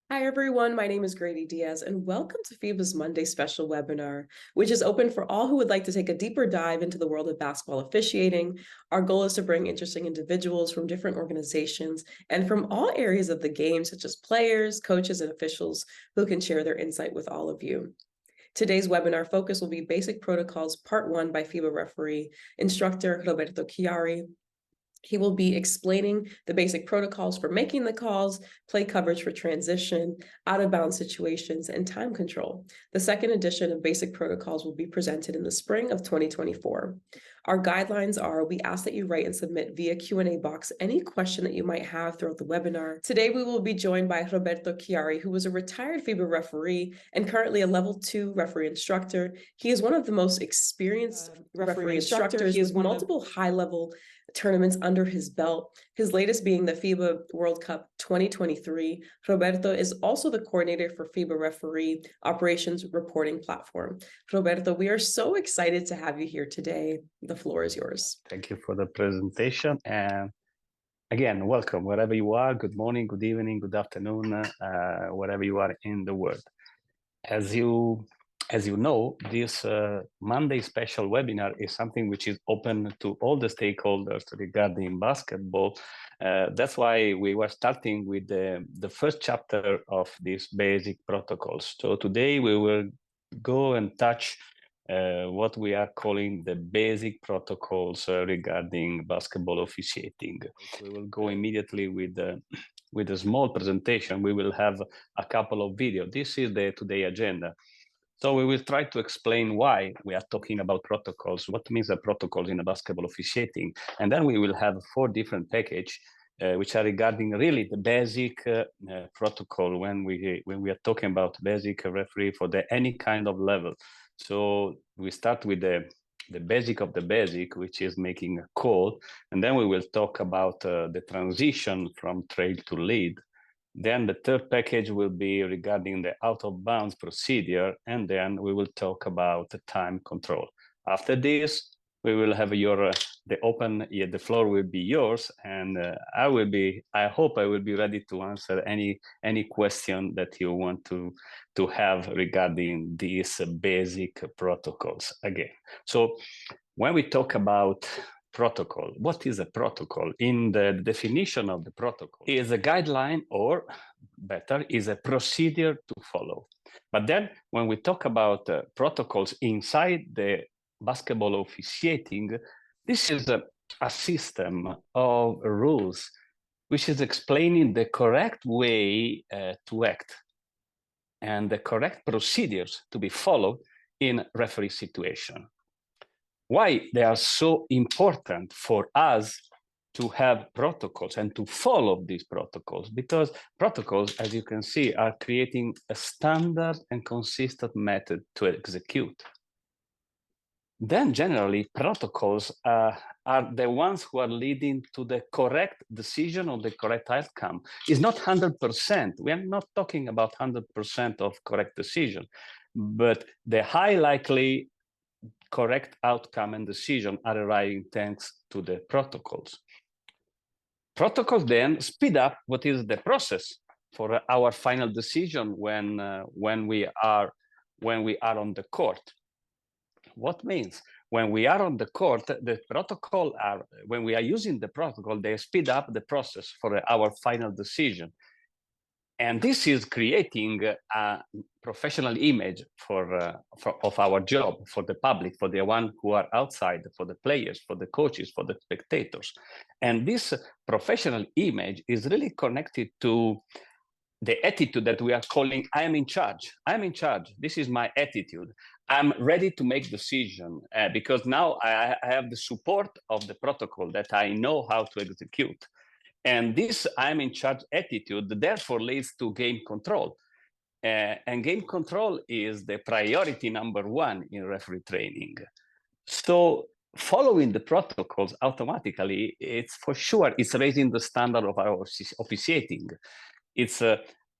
Hi, everyone. My name is Grady Diaz, and welcome to FIBA's Monday special webinar, which is open for all who would like to take a deeper dive into the world of basketball officiating. Our goal is to bring interesting individuals from different organizations and from all areas of the game, such as players, coaches, and officials who can share their insight with all of you. Today's webinar focus will be Basic Protocols Part 1 by FIBA referee, instructor Roberto Chiari. He will be explaining the basic protocols for making the calls, play coverage for transition, out-of-bounds situations, and time control. The second edition of Basic Protocols will be presented in the spring of 2024. Our guidelines are, we ask that you write and submit via Q&A box any question that you might have throughout the webinar. Today, we will be joined by Roberto Chiari, who was a retired FIBA referee and currently a level 2 referee instructor. He is one of the most experienced referee instructors. He has multiple high-level tournaments under his belt, his latest being the FIBA World Cup 2023. Roberto is also the coordinator for FIBA Referee Operations Reporting Platform. Roberto, we are so excited to have you here today. The floor is yours. Thank you for the presentation. And again, welcome wherever you are. Good morning, good evening, good afternoon, wherever you are in the world. As you know, this Monday special webinar is something which is open to all the stakeholders regarding basketball. That's why we were starting with the first chapter of these basic protocols. So today we will go and touch what we are calling the basic protocols regarding basketball officiating. We will go immediately with a small presentation. We will have a couple of videos. This is the today agenda. So we will try to explain why we are talking about protocols, what means a protocol in a basketball officiating, and then we will have 4 different packages which are regarding really the basic protocol when we are talking about basic referee for any kind of level. So we start with the basic of the basic, which is making a call, and then we will talk about the transition from trail to lead. Then the third package will be regarding the out-of-bounds procedure, and then we will talk about the time control. After this, we will have the floor will be yours, and I hope I will be ready to answer any question that you want to have regarding these basic protocols again. So when we talk about protocol, what is a protocol? In the definition of the protocol, is a guideline, or better, is a procedure to follow. But then when we talk about protocols inside the basketball officiating, this is a system of rules which is explaining the correct way to act and the correct procedures to be followed in referee situation. Why they are so important for us to have protocols and to follow these protocols? Because protocols, as you can see, are creating a standard and consistent method to execute. Then generally, protocols are the ones who are leading to the correct decision or the correct outcome. It's not 100%. We are not talking about 100% of correct decision, but the high likely correct outcome and decision are arriving thanks to the protocols. Protocols then speed up what is the process for our final decision when we are on the court. What means when we are on the court, the protocol when we are using the protocol, they speed up the process for our final decision. And this is creating a professional image of our job, for the public, for the one who are outside, for the players, for the coaches, for the spectators. And this professional image is really connected to the attitude that we are calling, I am in charge. I'm in charge. This is my attitude. I'm ready to make decision because now I have the support of the protocol that I know how to execute. And this I'm in charge attitude therefore leads to game control. And game control is the priority number 1 in referee training. So following the protocols automatically, it's for sure, it's raising the standard of our officiating. It's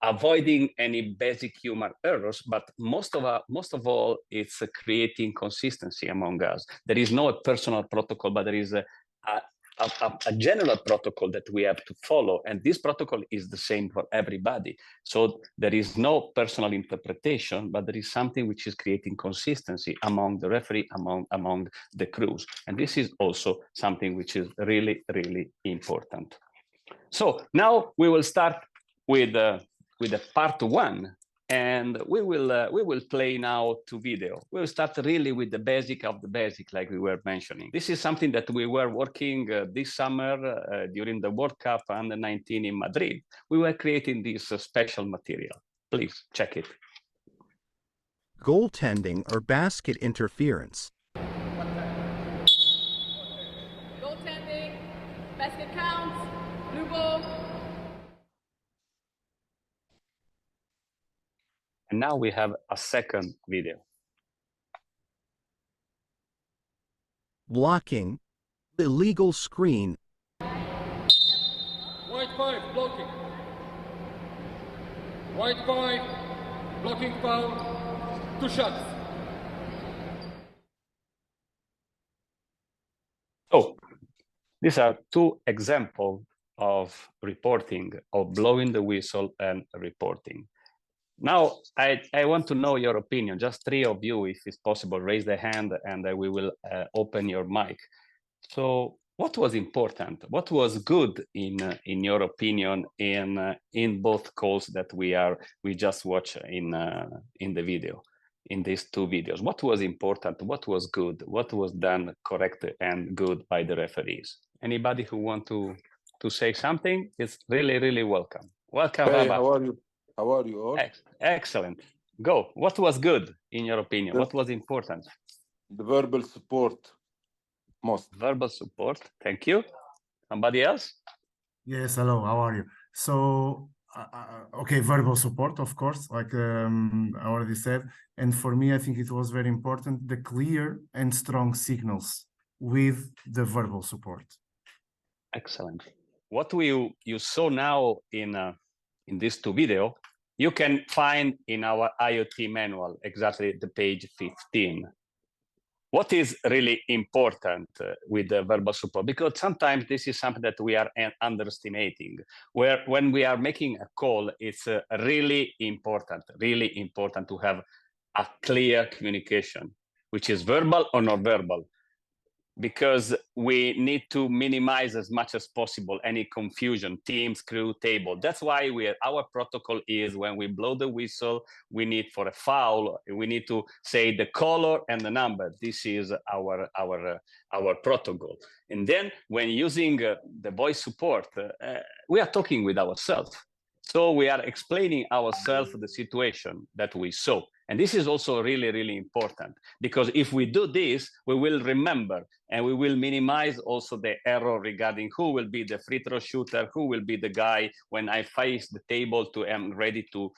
avoiding any basic human errors, but most of all, it's creating consistency among us. There is no personal protocol, but there is a general protocol that we have to follow, and this protocol is the same for everybody. So there is no personal interpretation, but there is something which is creating consistency among the referee, among the crews, and this is also something which is really, really important. So now we will start with the part one, and we will play now two video. We'll start really with the basic of the basic, like we were mentioning. This is something that we were working this summer during the World Cup under 19 in Madrid. We were creating this special material. Please check it. Goaltending or basket interference. Goaltending, basket counts, blue ball. And now we have a second video. Blocking, illegal screen. White 5, blocking. White 5, blocking foul, 2 shots. So these are two examples of reporting, of blowing the whistle and reporting. Now, I want to know your opinion. Just three of you, if it's possible, raise the hand and we will open your mic. So what was important? What was good in your opinion in both calls that we just watched in the video, in these two videos? What was important? What was good? What was done correct and good by the referees? Anybody who want to say something is really, really welcome. Welcome, Hey, Baba. how are you? How are you all? Excellent. Go. What was good in your opinion? What was important? The verbal support, most. Verbal support. Thank you. Somebody else? Yes, hello, how are you? So, okay, verbal support, of course, like I already said. And for me, I think it was very important, the clear and strong signals with the verbal support. Excellent. What you saw now in these two videos, you can find in our IoT manual, exactly the page 15. What is really important with the verbal support? Because sometimes this is something that we are underestimating, where when we are making a call, it's really important to have a clear communication, which is verbal or not verbal, because we need to minimize as much as possible any confusion, teams, crew, table. That's why our protocol is when we blow the whistle, we need for a foul, we need to say the color and the number. This is our protocol. And then when using the voice support, we are talking with ourselves. So we are explaining ourselves the situation that we saw. And this is also really, really important, because if we do this, we will remember and we will minimize also the error regarding who will be the free throw shooter, who will be the guy when I face the table to am ready to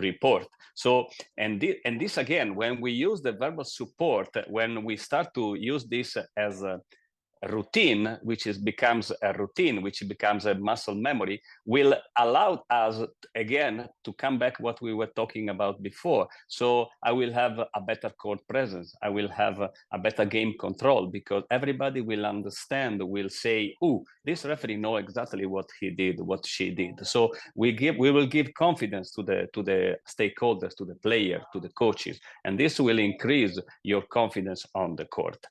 report. So, and this again, when we use the verbal support, when we start to use this as a routine, which becomes a routine, which becomes a muscle memory, will allow us again to come back what we were talking about before. So I will have a better court presence. I will have a better game control, because everybody will understand, will say, "Oh, this referee know exactly what he did, what she did." So we will give confidence to the stakeholders, to the player, to the coaches, and this will increase your confidence on the court.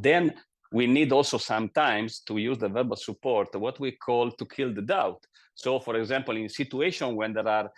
Then we need also sometimes to use the verbal support, what we call to kill the doubt. So, for example, in situation when there are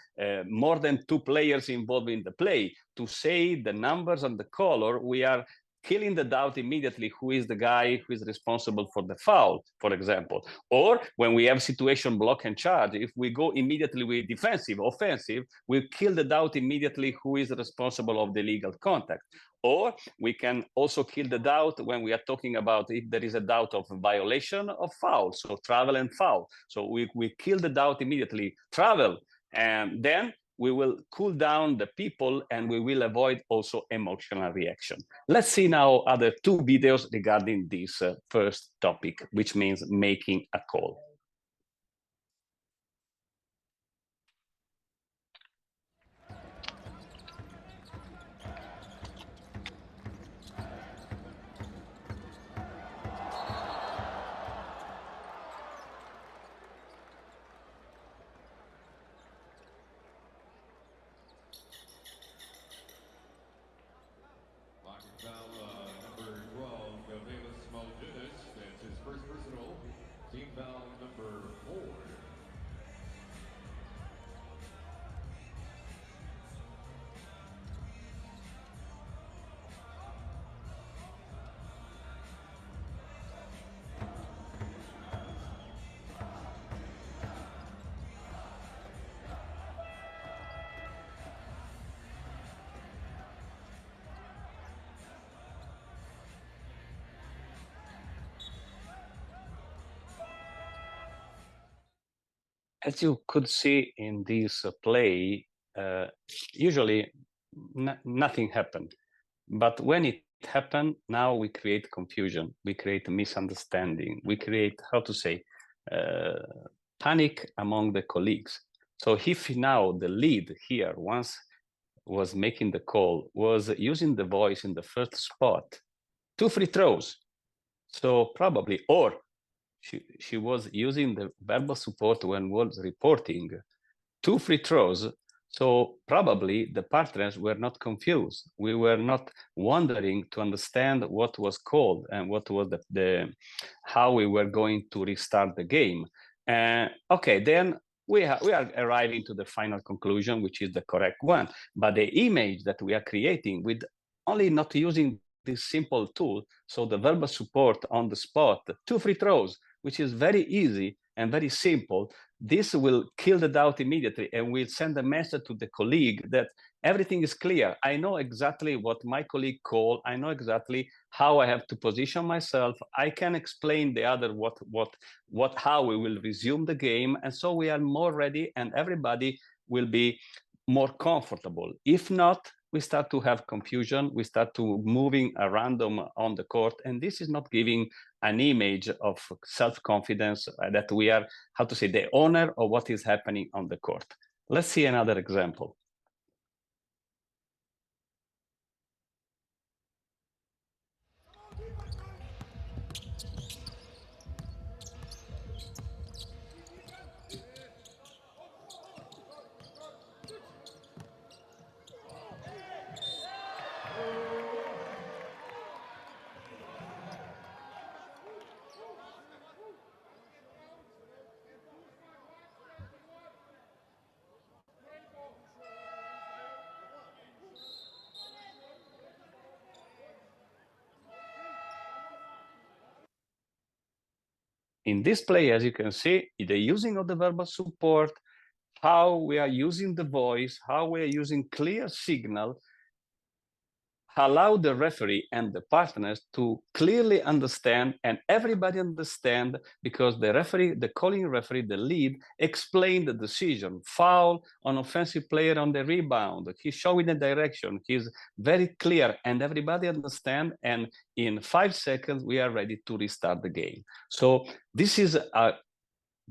more than two players involved in the play, to say the numbers and the color, we are killing the doubt immediately who is the guy who is responsible for the foul, for example. Or when we have situation block and charge, if we go immediately with defensive, offensive, we kill the doubt immediately who is responsible of the illegal contact. Or we can also kill the doubt when we are talking about if there is a doubt of violation of foul, so travel and foul. So we kill the doubt immediately, travel, and then we will cool down the people and we will avoid also emotional reaction. Let's see now other two videos regarding this first topic, which means making a call. as you could see in this play, usually nothing happened. But when it happened, now we create confusion, we create misunderstanding, we create, how to say, panic among the colleagues. So if now the lead here once was making the call, was using the voice in the first spot, 2 free throws. So probably, or she was using the verbal support when was reporting, 2 free throws. So probably the partners were not confused. We were not wondering to understand what was called and what was how we were going to restart the game. Okay, then we are arriving to the final conclusion, which is the correct one. But the image that we are creating with only not using this simple tool, so the verbal support on the spot, 2 free throws, which is very easy and very simple, this will kill the doubt immediately and will send a message to the colleague that everything is clear. I know exactly what my colleague called. I know exactly how I have to position myself. I can explain the other how we will resume the game. And so we are more ready and everybody will be more comfortable. If not, we start to have confusion, we start to moving around on the court, and this is not giving an image of self-confidence that we are, how to say, the owner of what is happening on the court. Let's see another example. In this play, as you can see, the using of the verbal support, how we are using the voice, how we are using clear signal, allow the referee and the partners to clearly understand, and everybody understand, because the referee, the calling referee, the lead, explained the decision. Foul on offensive player on the rebound. He's showing the direction. He's very clear, and everybody understand. And in 5 seconds, we are ready to restart the game. So this is a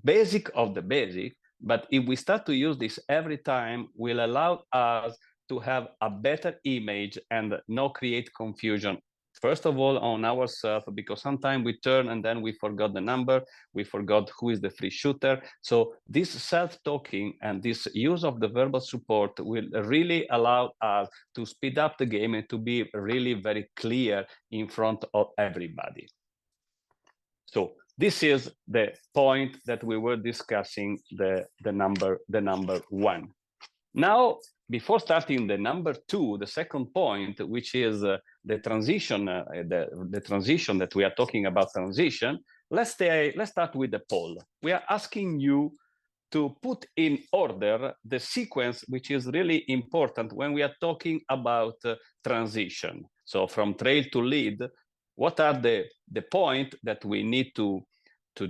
basic of the basic. But if we start to use this every time, will allow us to have a better image and not create confusion. First of all, on ourselves, because sometimes we turn and then we forgot the number, we forgot who is the free shooter. So this self-talking and this use of the verbal support will really allow us to speed up the game and to be really very clear in front of everybody. So this is the point that we were discussing, the number 1. Now, before starting the number 2, the second point, which is the transition, the transition that we are talking about transition, let's start with the poll. We are asking you to put in order the sequence, which is really important when we are talking about transition. So from trail to lead, what are the point that we need to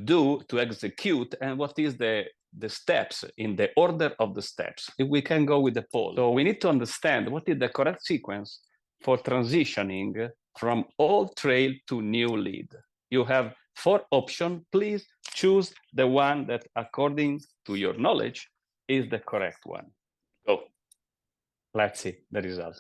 do to execute, and what is the steps in the order of the steps? If we can go with the poll. So we need to understand what is the correct sequence for transitioning from old trail to new lead. You have 4 options. Please choose the one that, according to your knowledge, is the correct one. So let's see the result.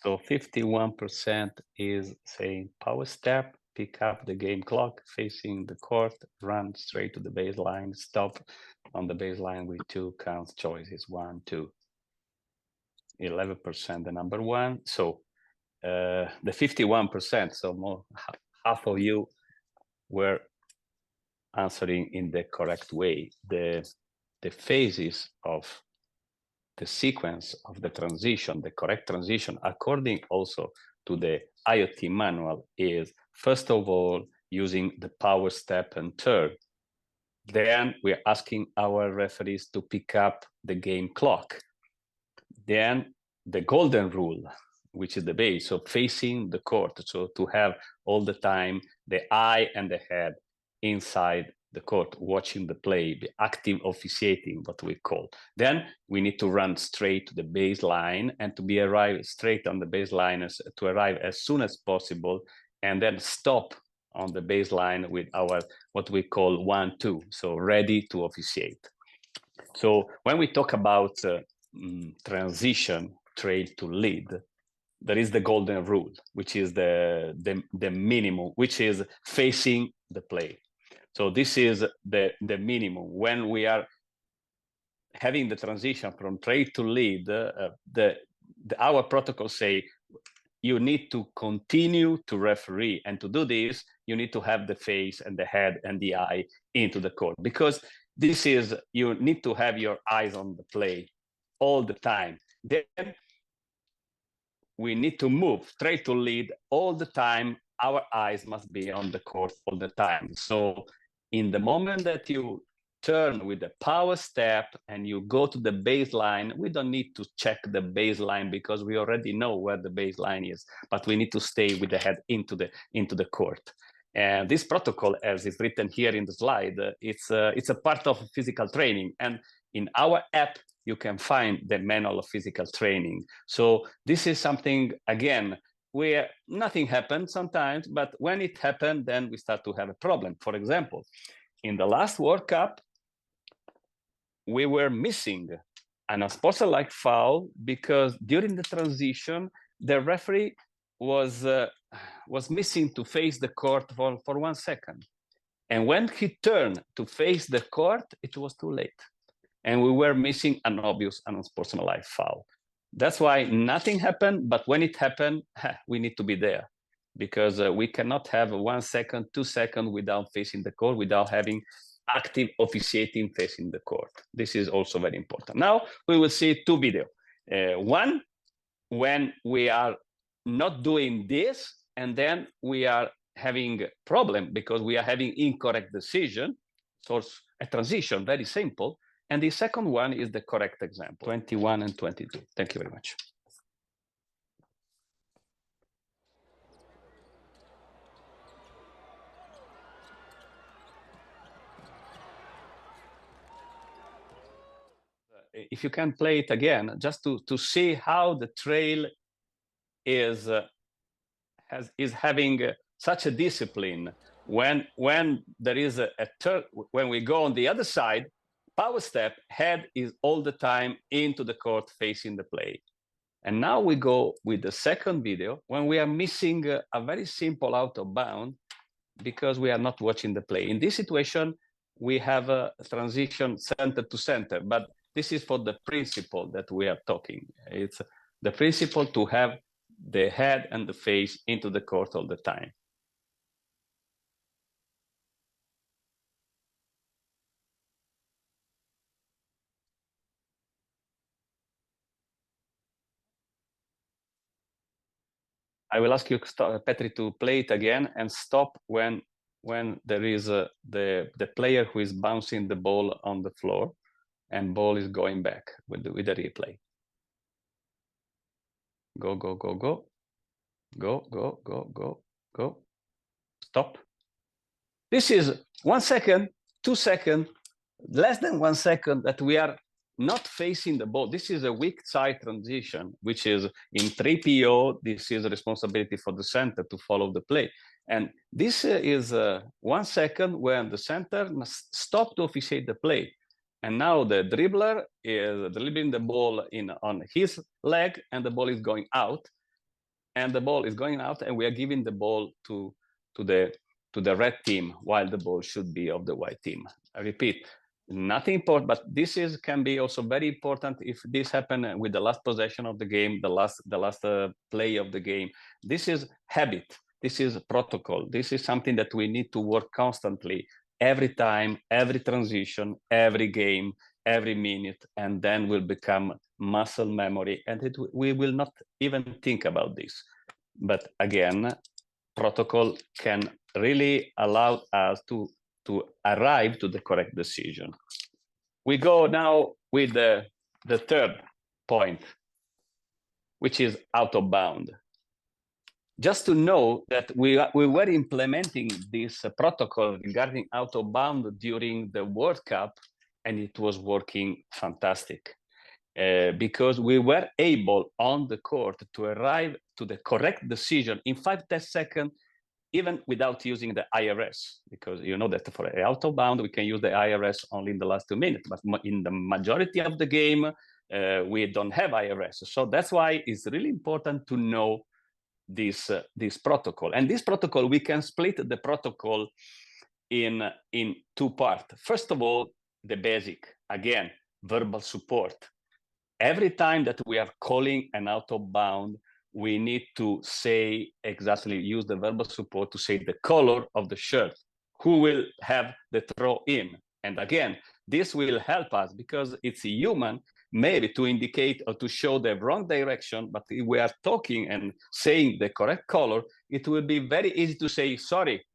So 51% is saying power step, pick up the game clock, facing the court, run straight to the baseline, stop on the baseline with 2 count choices, 1, 2. 11% the number 1. So the 51%, so more half of you were answering in the correct way. The phases of the sequence of the transition, the correct transition, according also to the IoT manual, is first of all using the power step and turn. Then we're asking our referees to pick up the game clock. Then the golden rule, which is the base, so facing the court, so to have all the time the eye and the head inside the court, watching the play, the active officiating, what we call. Then we need to run straight to the baseline and to be arrived straight on the baseline to arrive as soon as possible, and then stop on the baseline with our what we call 1-2, so ready to officiate. So when we talk about transition, trail to lead, there is the golden rule, which is the minimum, which is facing the play. So this is the minimum. When we are having the transition from trail to lead, our protocol say you need to continue to referee, and to do this, you need to have the face and the head and the eye into the court, because this is, you need to have your eyes on the play all the time. Then we need to move straight to lead all the time. Our eyes must be on the court all the time. So in the moment that you turn with the power step and you go to the baseline, we don't need to check the baseline because we already know where the baseline is, but we need to stay with the head into the court. And this protocol, as is written here in the slide, it's a part of physical training. And in our app, you can find the manual of physical training. So this is something, again, where nothing happens sometimes, but when it happened, then we start to have a problem. For example, in the last World Cup, we were missing an unsportsmanlike foul because during the transition, the referee was missing to face the court for 1 second. And when he turned to face the court, it was too late. And we were missing an obvious unsportsmanlike foul. That's why nothing happened, but when it happened, we need to be there, because we cannot have 1 second, 2 seconds without facing the court, without having active officiating facing the court. This is also very important. Now we will see 2 videos. One, when we are not doing this, and then we are having a problem because we are having incorrect decision. So a transition, very simple. And the second one is the correct example, 21 and 22. Thank you very much. If you can play it again, just to see how the trail is having such a discipline. When there is a turn, when we go on the other side, power step, head is all the time into the court facing the play. And now we go with the second video when we are missing a very simple out of bound because we are not watching the play. In this situation, we have a transition center to center, but this is for the principle that we are talking. It's the principle to have the head and the face into the court all the time. I will ask you, Petri, to play it again and stop when there is the player who is bouncing the ball on the floor and ball is going back with the replay. Go, go, go, go. Go, go, go, go, go. Stop. This is 1 second, 2 seconds, less than 1 second that we are not facing the ball. This is a weak side transition, which is in 3PO, this is a responsibility for the center to follow the play. And this is 1 second when the center must stop to officiate the play. And now the dribbler is dribbling the ball on his leg and the ball is going out. And the ball is going out and we are giving the ball to the red team while the ball should be of the white team. I repeat, nothing important, but this can be also very important if this happened with the last possession of the game, the last play of the game. This is habit. This is protocol. This is something that we need to work constantly, every time, every transition, every game, every minute, and then will become muscle memory, and we will not even think about this. But again, protocol can really allow us to arrive to the correct decision. We go now with the third point, which is out of bound. just to know that we were implementing this protocol regarding out of bound during the World Cup, and it was working fantastic. Because we were able on the court to arrive to the correct decision in 5-10 seconds, even without using the IRS, because you know that for out of bound, we can use the IRS only in the last 2 minutes, but in the majority of the game, we don't have IRS. So that's why it's really important to know this protocol. And this protocol, we can split the protocol in 2 parts. First of all, the basic, again, verbal support. Every time that we are calling an out of bound, we need to say exactly, use the verbal support to say the color of the shirt, who will have the throw in. And again, this will help us because it's human, maybe to indicate or to show the wrong direction, but if we are talking and saying the correct color, it will be very easy to say, sorry,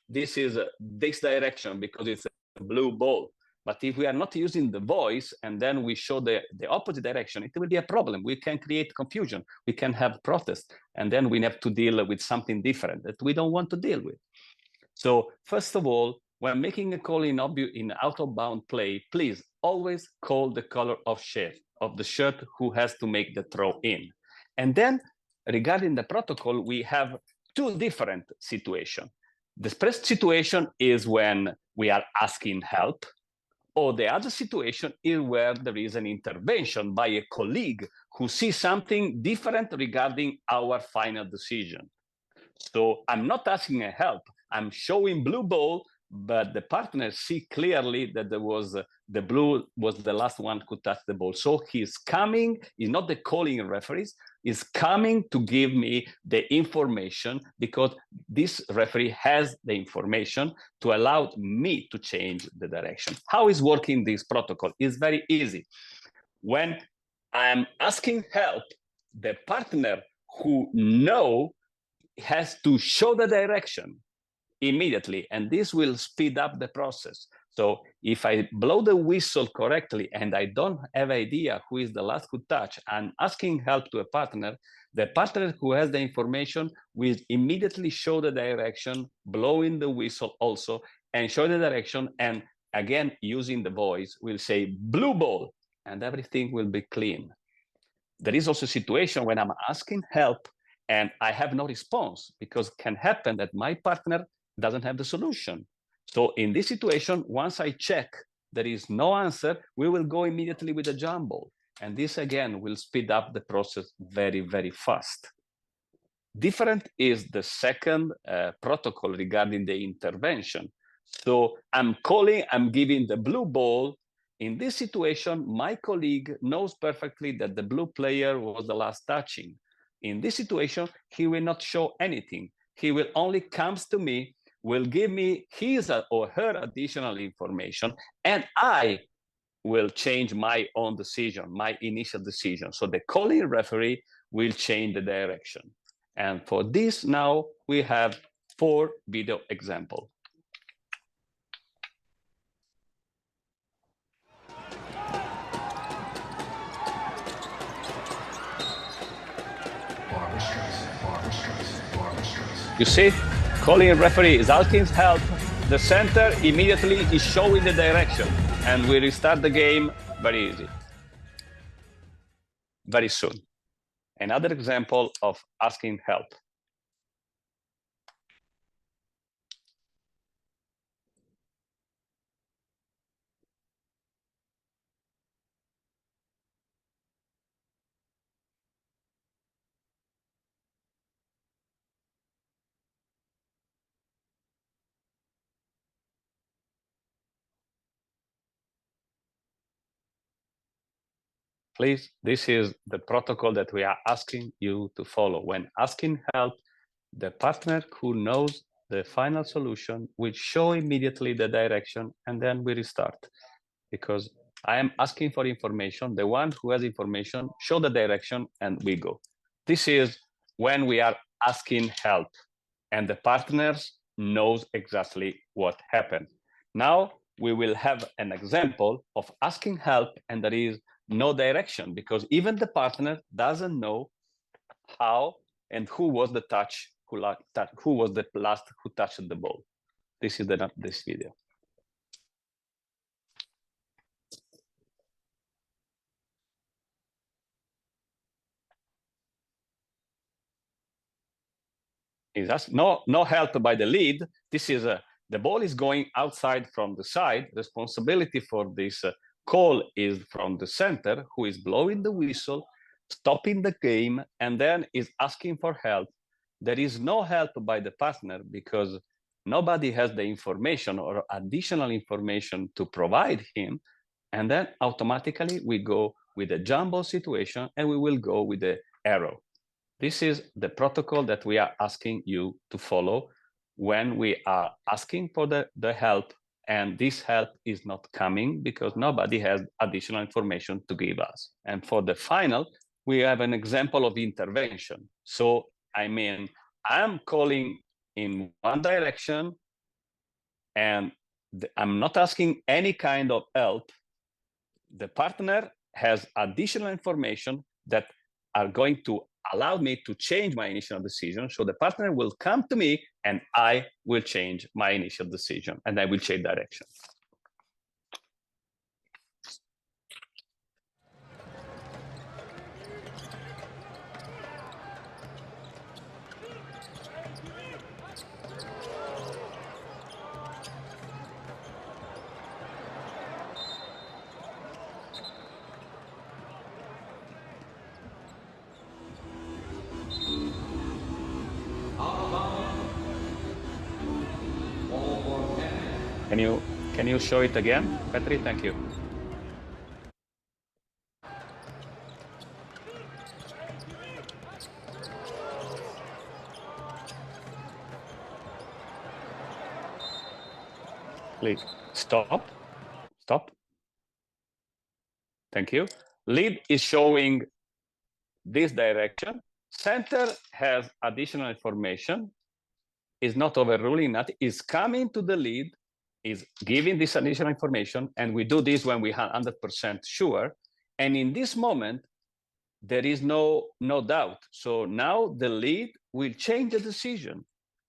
this is this direction because it's a blue ball. But if we are not using the voice and then we show the opposite direction, it will be a problem. We can create confusion. We can have protest. And then we have to deal with something different that we don't want to deal with. So first of all, when making a call in out of bound play, please always call the color of the shirt who has to make the throw in. And then regarding the protocol, we have 2 different situations. The first situation is when we are asking help, or the other situation is where there is an intervention by a colleague who sees something different regarding our final decision. So I'm not asking a help, I'm showing blue ball, but the partner see clearly that there was the blue was the last one who touched the ball. So he's coming, he's not the calling referees, is coming to give me the information because this referee has the information to allow me to change the direction. How is working this protocol? It's very easy. When I'm asking help, the partner who knows has to show the direction immediately, and this will speed up the process. So if I blow the whistle correctly and I don't have idea who is the last who touch, I'm asking help to a partner. The partner who has the information will immediately show the direction, blowing the whistle also, and show the direction. And again, using the voice, will say blue ball, and everything will be clean. There is also a situation when I'm asking help and I have no response, because it can happen that my partner doesn't have the solution. So in this situation, once I check there is no answer, we will go immediately with a jump ball. And this again will speed up the process very, very fast. Different is the second protocol regarding the intervention. So I'm giving the blue ball. In this situation, my colleague knows perfectly that the blue player was the last touching. In this situation, he will not show anything. He will only comes to me, will give me his or her additional information, and I will change my own decision, my initial decision. So the calling referee will change the direction. And for this now, we have 4 video examples. You see, calling referee is asking help. The center immediately is showing the direction, and we restart the game very easy, very soon. Another example of asking help. Please, this is the protocol that we are asking you to follow. When asking help, the partner who knows the final solution will show immediately the direction, and then we restart. Because I am asking for information, the one who has information, show the direction, and we go. This is when we are asking help, and the partners knows exactly what happened. Now we will have an example of asking help, and there is no direction, because even the partner doesn't know how and who was the who was the last who touched the ball. This is this video. No help by the lead. This is the ball is going outside from the side. Responsibility for this call is from the center, who is blowing the whistle, stopping the game, and then is asking for help. There is no help by the partner because nobody has the information or additional information to provide him. And then automatically we go with a jumbo situation and we will go with the arrow. This is the protocol that we are asking you to follow when we are asking for the help, and this help is not coming because nobody has additional information to give us. And for the final, we have an example of intervention. So, I mean, I'm calling in one direction and I'm not asking any kind of help. The partner has additional information that are going to allow me to change my initial decision. So the partner will come to me and I will change my initial decision and I will change direction. Can you show it again, Petri? Thank you. Please stop. Stop. Thank you. Lead is showing this direction. Center has additional information, is not overruling that, is coming to the lead, is giving this additional information, and we do this when we are 100% sure. And in this moment, there is no doubt. So now the lead will change the decision.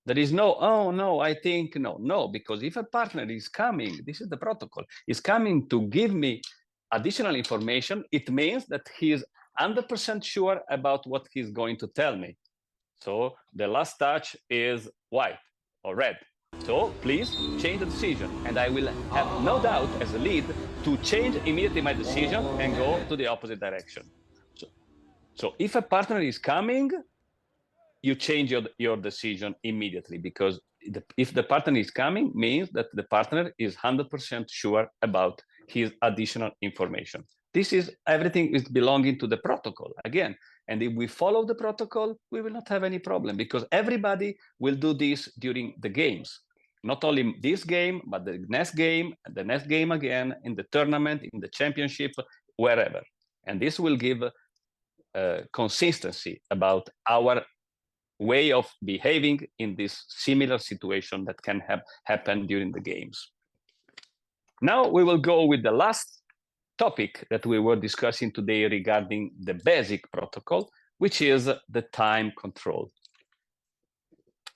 There is no, oh no, I think no, because if a partner is coming, this is the protocol, is coming to give me additional information, it means that he is 100% sure about what he's going to tell me. So the last touch is white or red. So please change the decision, and I will have no doubt as a lead to change immediately my decision and go to the opposite direction. So if a partner is coming, you change your decision immediately, because if the partner is coming, means that the partner is 100% sure about his additional information. This is everything is belonging to the protocol again. And if we follow the protocol, we will not have any problem, because everybody will do this during the games. Not only this game, but the next game, the next game again, in the tournament, in the championship, wherever. And this will give consistency about our way of behaving in this similar situation that can happen during the games. Now we will go with the last topic that we were discussing today regarding the basic protocol, which is the time control.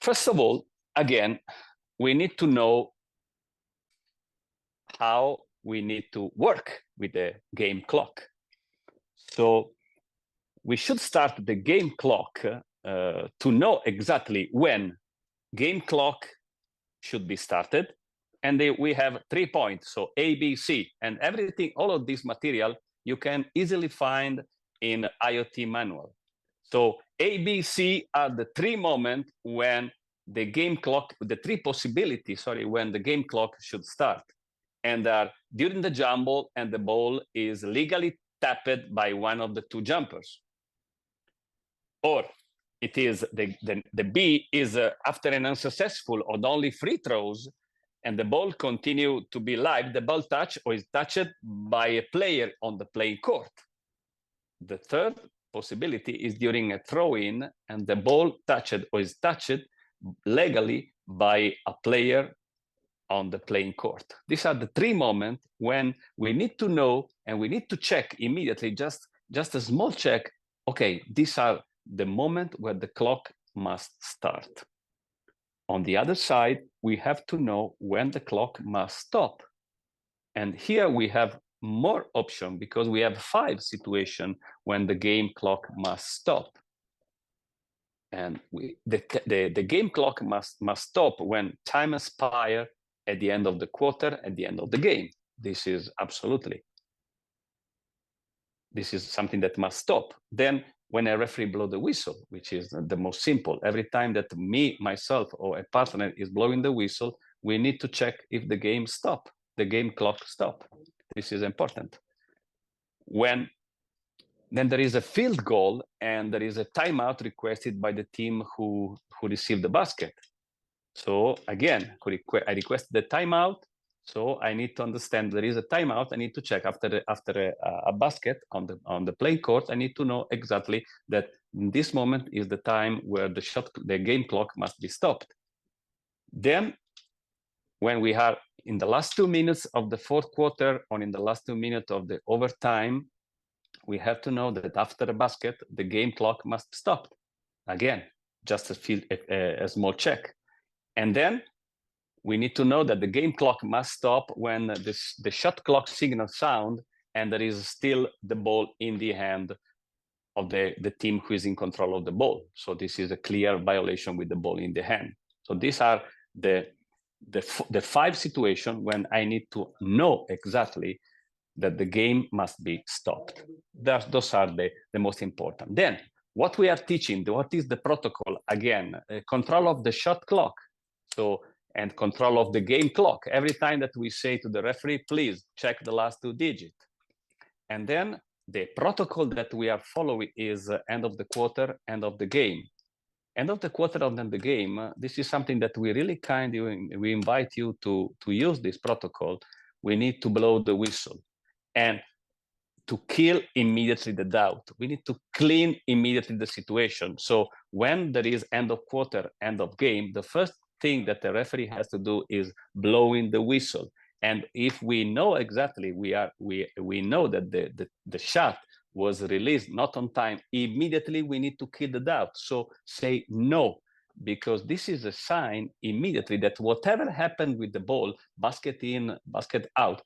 First of all, again, we need to know how we need to work with the game clock. So we should start the game clock to know exactly when game clock should be started. And we have 3 points, so A, B, C, and everything, all of this material you can easily find in IoT manual. So A, B, C are the 3 moments when the game clock, the 3 possibilities, sorry, when the game clock should start. And during the jumble and the ball is legally tapped by one of the 2 jumpers. Or it is the B is after an unsuccessful or only free throws, and the ball continue to be live, the ball touch or is touched by a player on the playing court. The third possibility is during a throw-in, and the ball touched or is touched legally by a player on the playing court. These are the 3 moments when we need to know, and we need to check immediately, just a small check. Okay, these are the moment where the clock must start. On the other side, we have to know when the clock must stop. And here we have more option because we have 5 situations when the game clock must stop. And the game clock must stop when time expires at the end of the quarter, at the end of the game. This is something that must stop. Then when a referee blow the whistle, which is the most simple, every time that myself or a partner is blowing the whistle, we need to check if the game stop, the game clock stop. This is important. Then there is a field goal and there is a timeout requested by the team who received the basket. So again, I requested the timeout. So I need to understand there is a timeout. I need to check after a basket on the play court. I need to know exactly that this moment is the time where the game clock must be stopped. Then, when we are in the last 2 minutes of the fourth quarter or in the last 2 minutes of the overtime, we have to know that after a basket, the game clock must stop. Again, just a small check. And then we need to know that the game clock must stop when the shot clock signal sound and there is still the ball in the hand of the team who is in control of the ball. So this is a clear violation with the ball in the hand. So these are the 5 situations when I need to know exactly that the game must be stopped. Those are the most important. Then, what we are teaching, what is the protocol? Again, control of the shot clock, and control of the game clock. Every time that we say to the referee, please check the last 2 digits. And then the protocol that we are following is end of the quarter, end of the game. End of the quarter, end of the game, this is something that we really we invite you to use this protocol. We need to blow the whistle and to kill immediately the doubt. We need to clean immediately the situation. So when there is end of quarter, end of game, the first thing that the referee has to do is blowing the whistle. And if we know exactly, we know that the shot was released not on time, immediately we need to kill the doubt. So say no, because this is a sign immediately that whatever happened with the ball, basket in, basket out,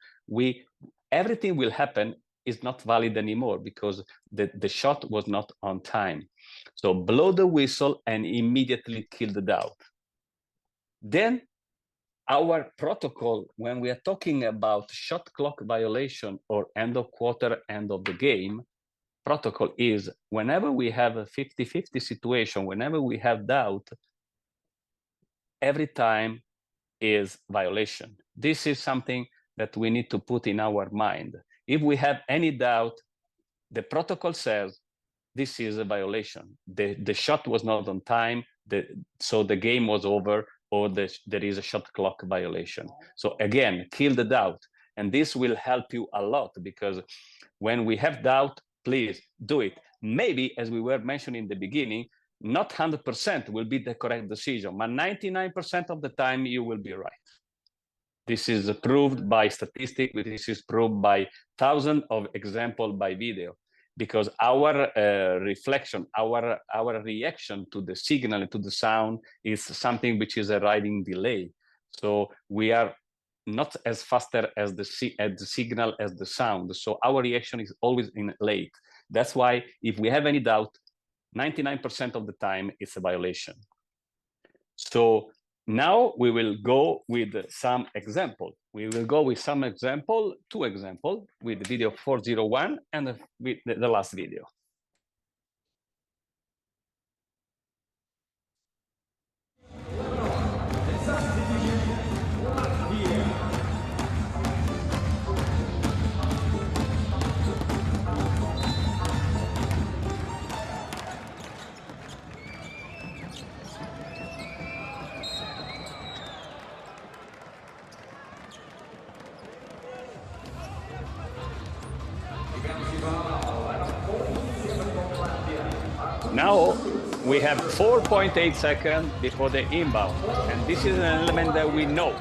everything will happen is not valid anymore because the shot was not on time. So blow the whistle and immediately kill the doubt. Then our protocol, when we are talking about shot clock violation or end of quarter, end of the game, protocol is whenever we have a 50-50 situation, whenever we have doubt, every time is violation. This is something that we need to put in our mind. If we have any doubt, the protocol says this is a violation. The shot was not on time, so the game was over, or there is a shot clock violation. So again, kill the doubt. And this will help you a lot because when we have doubt, please do it. Maybe, as we were mentioning in the beginning, not 100% will be the correct decision, but 99% of the time you will be right. This is proved by statistics, this is proved by thousands of examples by video, because our reflection, our reaction to the signal and to the sound is something which is arriving delay. So we are not as faster as the signal as the sound. So our reaction is always late. That's why if we have any doubt, 99% of the time it's a violation. So now we will go with some example. We will go with some example, 2 examples, with the video 401 and with the last video. Now we have 4.8 seconds before the inbound, and this is an element that we know.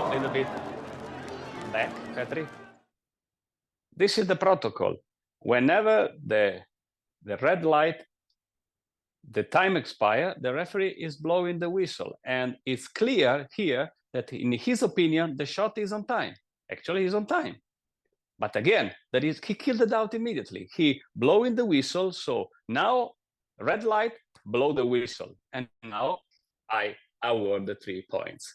a little bit back, Patrick. This is the protocol. Whenever the red light, the time expires, the referee is blowing the whistle. And it's clear here that in his opinion, the shot is on time. Actually, he's on time. But again, he killed the doubt immediately. He blowing the whistle. So now red light, blow the whistle. And now I award the 3 points.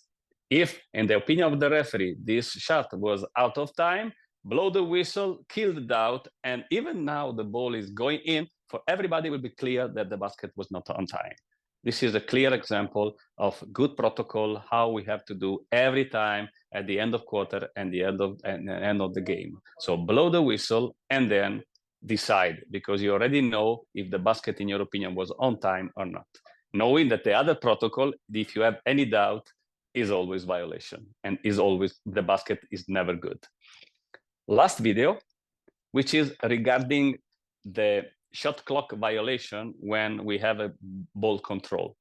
If, in the opinion of the referee, this shot was out of time, blow the whistle, kill the doubt, and even now the ball is going in, for everybody will be clear that the basket was not on time. This is a clear example of good protocol, how we have to do every time at the end of quarter and the end of the game. So blow the whistle and then decide, because you already know if the basket, in your opinion, was on time or not. Knowing that the other protocol, if you have any doubt, is always violation and is always, the basket is never good. Last video, which is regarding the shot clock violation when we have a ball control.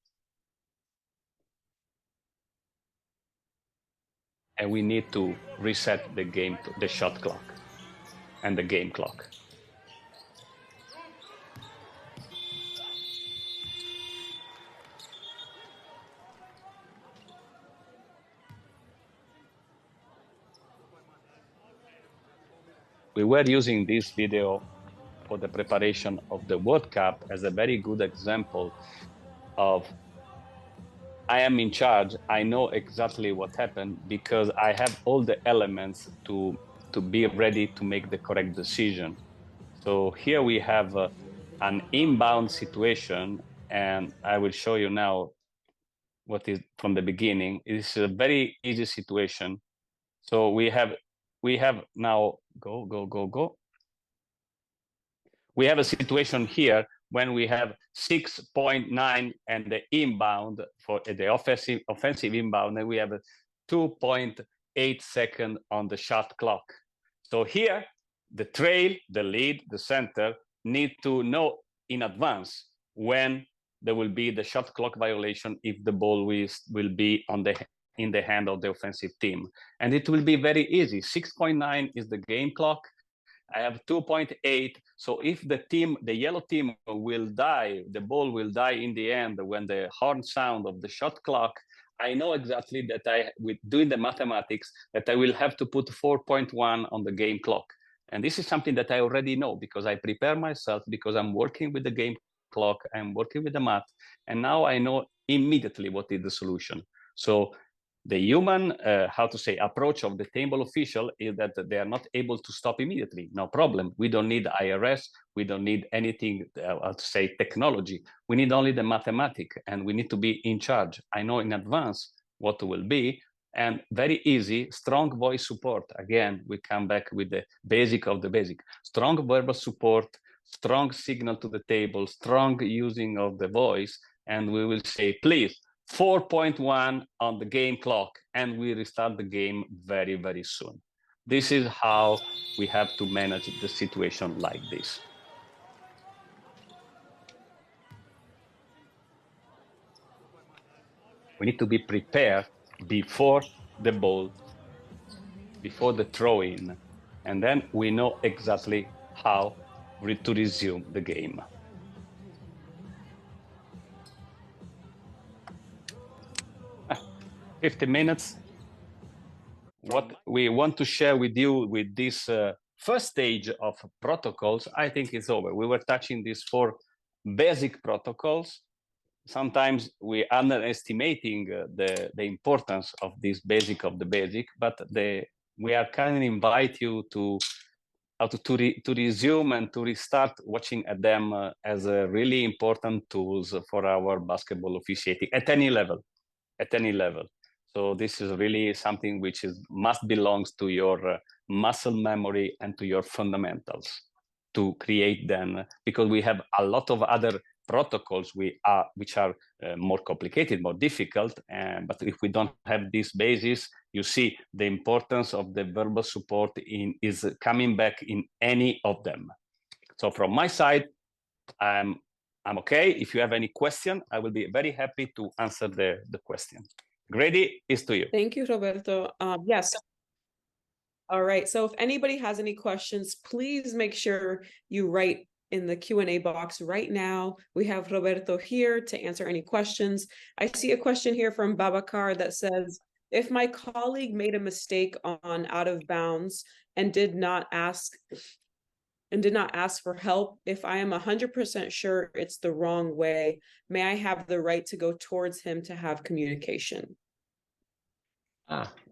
And we need to reset the game, the shot clock and the game clock. We were using this video for the preparation of the World Cup as a very good example of I am in charge. I know exactly what happened because I have all the elements to be ready to make the correct decision. So here we have an inbound situation, and I will show you now what is from the beginning. It's a very easy situation. So we have now go. We have a situation here when we have 6.9 and the inbound for the offensive inbound, and we have a 2.8 second on the shot clock. So here, the trail, the lead, the center need to know in advance when there will be the shot clock violation if the ball will be in the hand of the offensive team. And it will be very easy. 6.9 is the game clock. I have 2.8. So if the yellow team will die, the ball will die in the end when the horn sound of the shot clock, I know exactly that with doing the mathematics, that I will have to put 4.1 on the game clock. And this is something that I already know because I prepare myself, because I'm working with the game clock, I'm working with the math, and now I know immediately what is the solution. So the human, approach of the table official is that they are not able to stop immediately. No problem. We don't need IRS. We don't need anything, technology. We need only the mathematics, and we need to be in charge. I know in advance what will be, and very easy, strong voice support. Again, we come back with the basic of the basic. Strong verbal support, strong signal to the table, strong using of the voice, and we will say, please, 4.1 on the game clock, and we restart the game very, very soon. This is how we have to manage the situation like this. We need to be prepared before the ball, before the throw-in, and then we know exactly how to resume the game. Ah, 50 minutes. What we want to share with you with this first stage of protocols, I think it's over. We were touching these 4 basic protocols. Sometimes we underestimating the importance of this basic of the basic, but we are kind of invite you to resume and to restart watching at them as a really important tools for our basketball officiating at any level, So this is really something which must belongs to your muscle memory and to your fundamentals to create them, because we have a lot of other protocols which are more complicated, more difficult. But if we don't have this basis, you see the importance of the verbal support is coming back in any of them. So from my side, I'm okay. If you have any question, I will be very happy to answer the question. Grady, is to you. Thank you, Roberto. Yes. All right. So if anybody has any questions, please make sure you write in the Q&A box right now. We have Roberto here to answer any questions. I see a question here from Babacar that says, if my colleague made a mistake on out of bounds and did not ask for help, if I am 100% sure it's the wrong way, may I have the right to go towards him to have communication?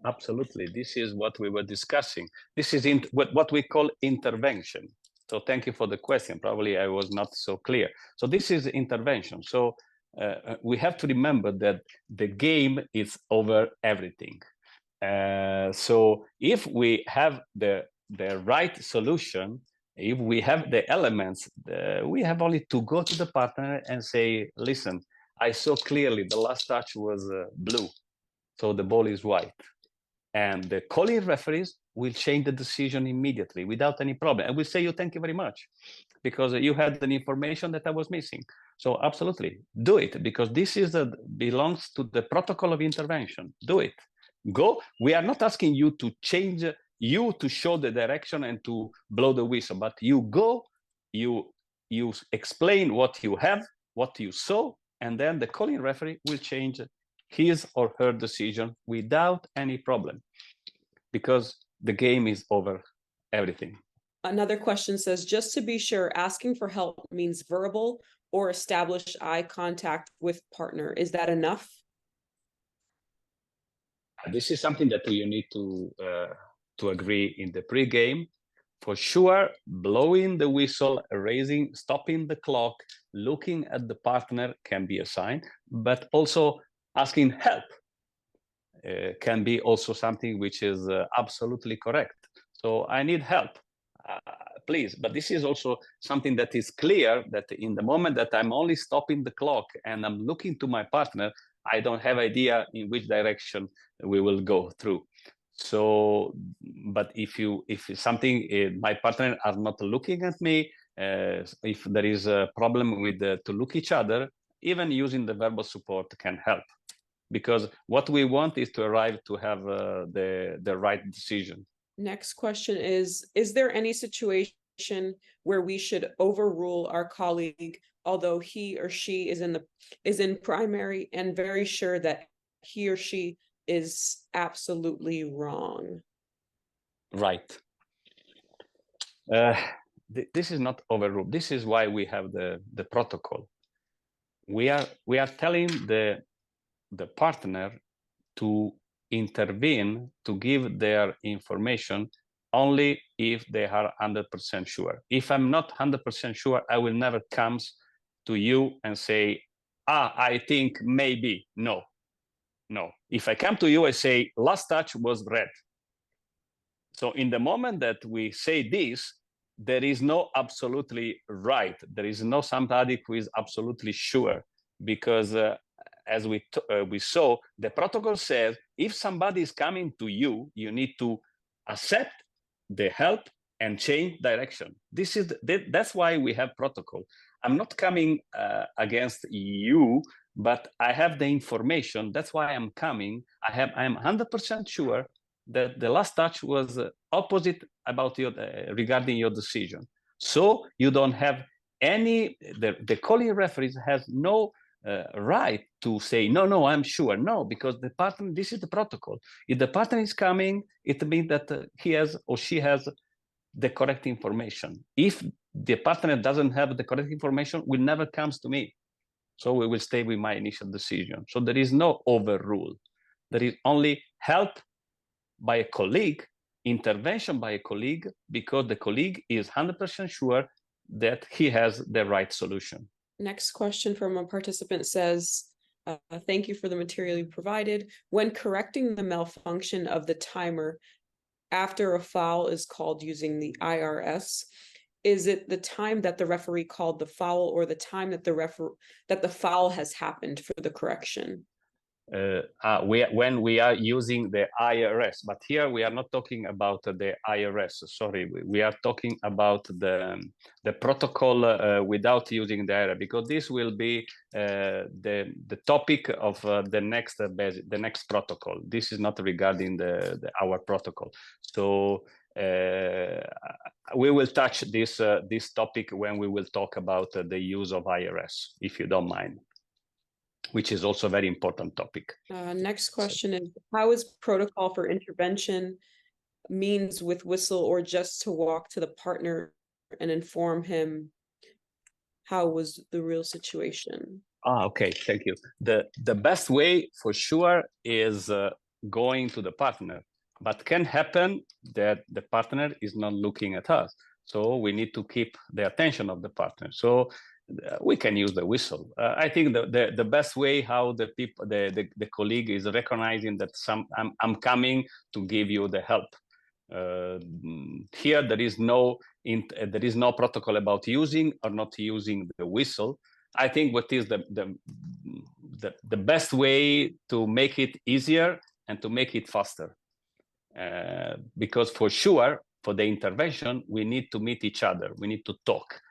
Absolutely. This is what we were discussing. This is what we call intervention. So thank you for the question. Probably I was not so clear. So this is intervention. So we have to remember that the game is over everything. So if we have the right solution, if we have the elements, we have only to go to the partner and say, listen, I saw clearly the last touch was blue. So the ball is white. And the calling referees will change the decision immediately without any problem. And will say, you thank you very much, because you had the information that I was missing. So absolutely, do it, because this is belongs to the protocol of intervention. Do it. Go. We are not asking you to change, you to show the direction and to blow the whistle, but you go, you explain what you have, what you saw, and then the calling referee will change his or her decision without any problem, because the game is over everything. Another question says, just to be sure, asking for help means verbal or establish eye contact with partner. Is that enough? This is something that you need to agree in the pre-game. For sure, blowing the whistle, stopping the clock, looking at the partner can be a sign, but also asking help can be also something which is absolutely correct. So I need help, please. But this is also something that is clear, that in the moment that I'm only stopping the clock and I'm looking to my partner, I don't have idea in which direction we will go through. So, but if something, my partner are not looking at me, if there is a problem with to look each other, even using the verbal support can help. Because what we want is to arrive to have the right decision. Next question is there any situation where we should overrule our colleague, although he or she is in primary and very sure that he or she is absolutely wrong? Right. This is not overruled. This is why we have the protocol. We are telling the partner to intervene, to give their information only if they are 100% sure. If I'm not 100% sure, I will never come to you and say, I think maybe. No. If I come to you, I say, last touch was red. So in the moment that we say this, there is no absolutely right. There is no somebody who is absolutely sure, because as we saw, the protocol says if somebody is coming to you, you need to accept the help and change direction. That's why we have protocol. I'm not coming against you, but I have the information. That's why I'm coming. I'm 100% sure that the last touch was opposite about regarding your decision. So you don't have any. The calling referees has no right to say no, I'm sure. No, because the partner, this is the protocol. If the partner is coming, it means that he has or she has the correct information. If the partner doesn't have the correct information, will never comes to me. So we will stay with my initial decision. So there is no overrule. There is only help by a colleague, intervention by a colleague, because the colleague is 100% sure that he has the right solution. Next question from a participant says, thank you for the material you provided. When correcting the malfunction of the timer after a foul is called using the IRS, is it the time that the referee called the foul or the time that the foul has happened for the correction? when we are using the IRS, but here we are not talking about the IRS. Sorry, we are talking about the protocol without using the IRS, because this will be the topic of the next protocol. This is not regarding our protocol. So we will touch this topic when we will talk about the use of IRS, if you don't mind, which is also a very important topic. Next question is, how is protocol for intervention means with whistle, or just to walk to the partner and inform him how was the real situation? Okay, thank you. The best way for sure is going to the partner, but can happen that the partner is not looking at us. So we need to keep the attention of the partner. So we can use the whistle. I think the best way how the people, the colleague is recognizing that I'm coming to give you the help. Here there is no protocol about using or not using the whistle. I think what is the best way to make it easier and to make it faster, because for sure for the intervention we need to meet each other, we need to talk.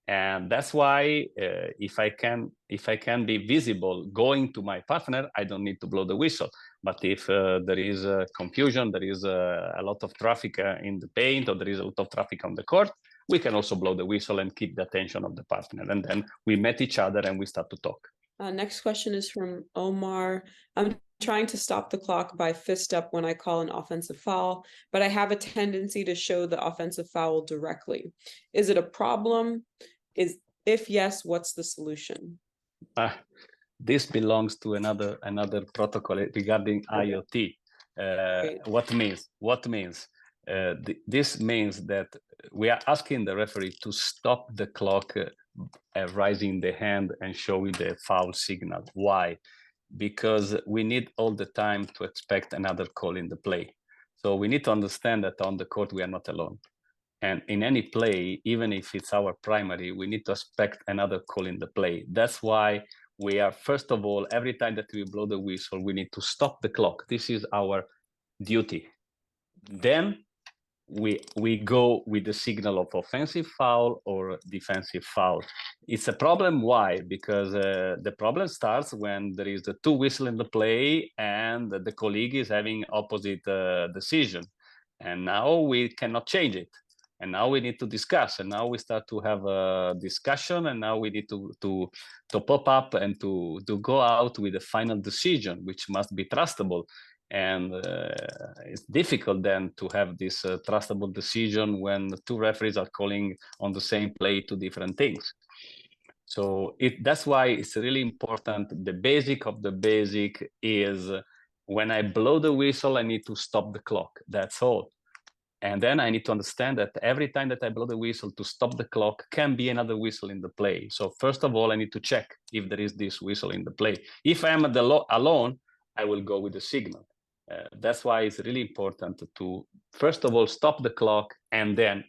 And that's why if I can be visible going to my partner, I don't need to blow the whistle. But if there is confusion, there is a lot of traffic in the paint, or there is a lot of traffic on the court, we can also blow the whistle and keep the attention of the partner. And then we met each other and we start to talk. Next question is from Omar. I'm trying to stop the clock by fist up when I call an offensive foul, but I have a tendency to show the offensive foul directly. Is it a problem? If yes, what's the solution? This belongs to another protocol regarding IoT. What means? This means that we are asking the referee to stop the clock, raising the hand and showing the foul signal. Why? Because we need all the time to expect another call in the play. So we need to understand that on the court we are not alone. And in any play, even if it's our primary, we need to expect another call in the play. That's why we are, first of all, every time that we blow the whistle, we need to stop the clock. This is our duty. Then we go with the signal of offensive foul or defensive foul. It's a problem. Why? Because the problem starts when there is the two whistle in the play and the colleague is having opposite decision. And now we cannot change it. And now we need to discuss, and now we start to have a discussion, and now we need to pop up and to go out with a final decision, which must be trustable. And it's difficult then to have this trustable decision when the two referees are calling on the same play two different things. So that's why it's really important. The basic of the basic is when I blow the whistle, I need to stop the clock. That's all. And then I need to understand that every time that I blow the whistle to stop the clock can be another whistle in the play. So first of all, I need to check if there is this whistle in the play. If I'm alone, I will go with the signal. That's why it's really important to, first of all, stop the clock and then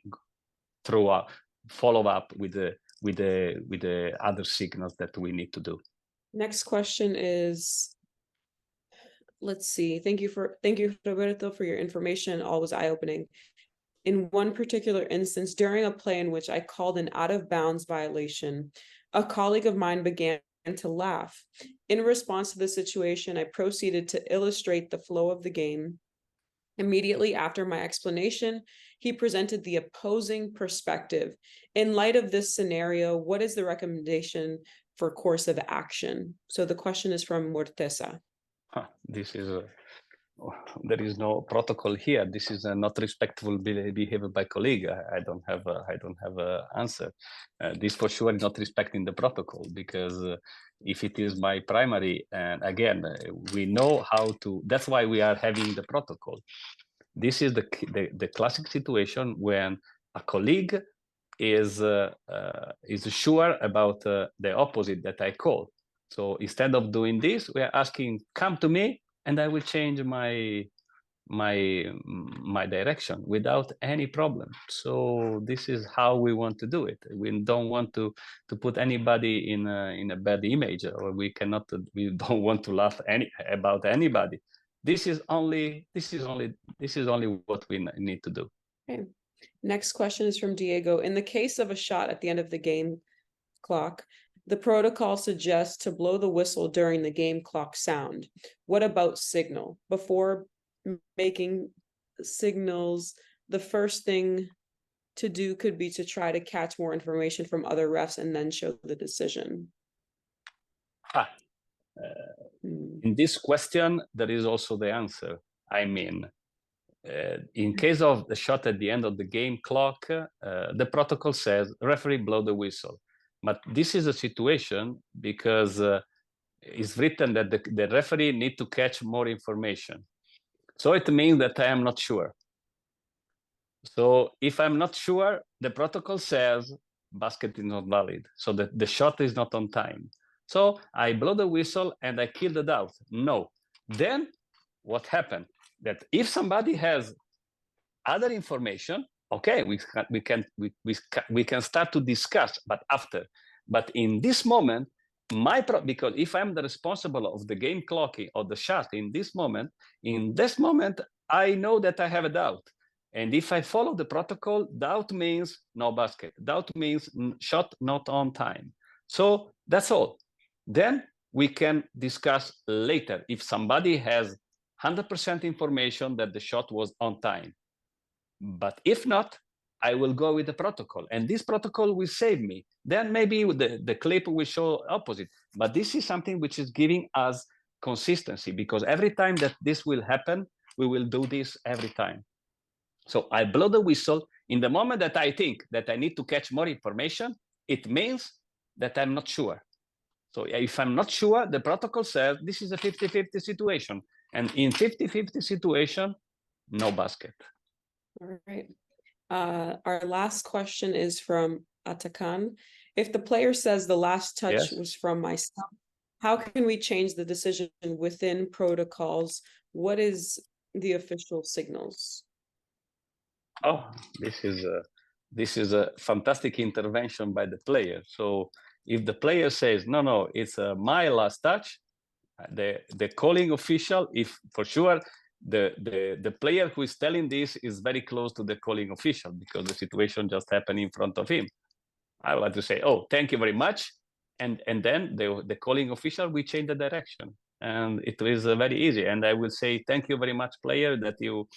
follow up with the other signals that we need to do. Next question is, let's see. Thank you, Roberto, for your information. Always eye-opening. In one particular instance, during a play in which I called an out-of-bounds violation, a colleague of mine began to laugh. In response to the situation, I proceeded to illustrate the flow of the game. Immediately after my explanation, he presented the opposing perspective. In light of this scenario, what is the recommendation for course of action? So the question is from Mortesa. This is there is no protocol here. This is a not respectful behavior by colleague. I don't have an answer. This for sure is not respecting the protocol, because if it is my primary, and again, we know how to. That's why we are having the protocol. This is the classic situation when a colleague is sure about the opposite that I call. So instead of doing this, we are asking, come to me, and I will change my my direction without any problem. So this is how we want to do it. We don't want to put anybody in a bad image, or we don't want to laugh about anybody. This is only what we need to do. Okay. Next question is from Diego. In the case of a shot at the end of the game clock, the protocol suggests to blow the whistle during the game clock sound. What about signal? Before making signals, the first thing to do could be to try to catch more information from other refs and then show the decision. In this question, there is also the answer. I mean, in case of the shot at the end of the game clock, the protocol says, referee, blow the whistle. But this is a situation because it's written that the referee need to catch more information. So it means that I am not sure. So if I'm not sure, the protocol says basket is not valid. So that the shot is not on time. So I blow the whistle and I kill the doubt. No. Then what happened? That if somebody has other information, okay, we can start to discuss, but after. But in this moment, because if I'm the responsible of the game clocking or the shot in this moment, I know that I have a doubt. And if I follow the protocol, doubt means no basket. Doubt means shot not on time. So that's all. Then we can discuss later if somebody has 100% information that the shot was on time. But if not, I will go with the protocol, and this protocol will save me. Then maybe the clip will show opposite. But this is something which is giving us consistency, because every time that this will happen, we will do this every time. So I blow the whistle in the moment that I think that I need to catch more information. It means that I'm not sure. So if I'm not sure, the protocol says this is a 50-50 situation. And in 50-50 situation, no basket. All right. Our last question is from Atakan. If the player says the last touch was from myself, how can we change the decision within protocols? What is the official signals? Oh, this is a fantastic intervention by the player. So if the player says, no, it's my last touch, the calling official, if for sure the player who is telling this is very close to the calling official because the situation just happened in front of him, I would like to say, oh, thank you very much. And then the calling official will change the direction. And it is very easy. And I will say, thank you very much, player, that you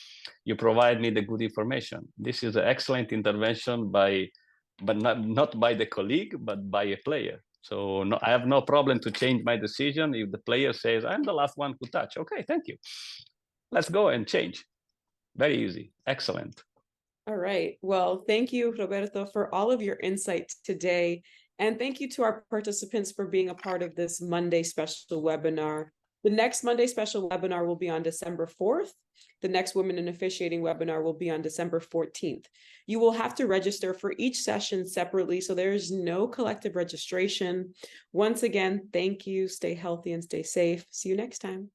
provide me the good information. This is an excellent intervention but not by the colleague, but by a player. So no, I have no problem to change my decision if the player says, I'm the last one who touch. Okay, thank you. Let's go and change. Very easy. Excellent. All right. Well, thank you, Roberto, for all of your insights today. And thank you to our participants for being a part of this Monday special webinar. The next Monday special webinar will be on December 4th. The next Women in Officiating webinar will be on December 14th. You will have to register for each session separately, so there is no collective registration. Once again, thank you. Stay healthy and stay safe. See you next time.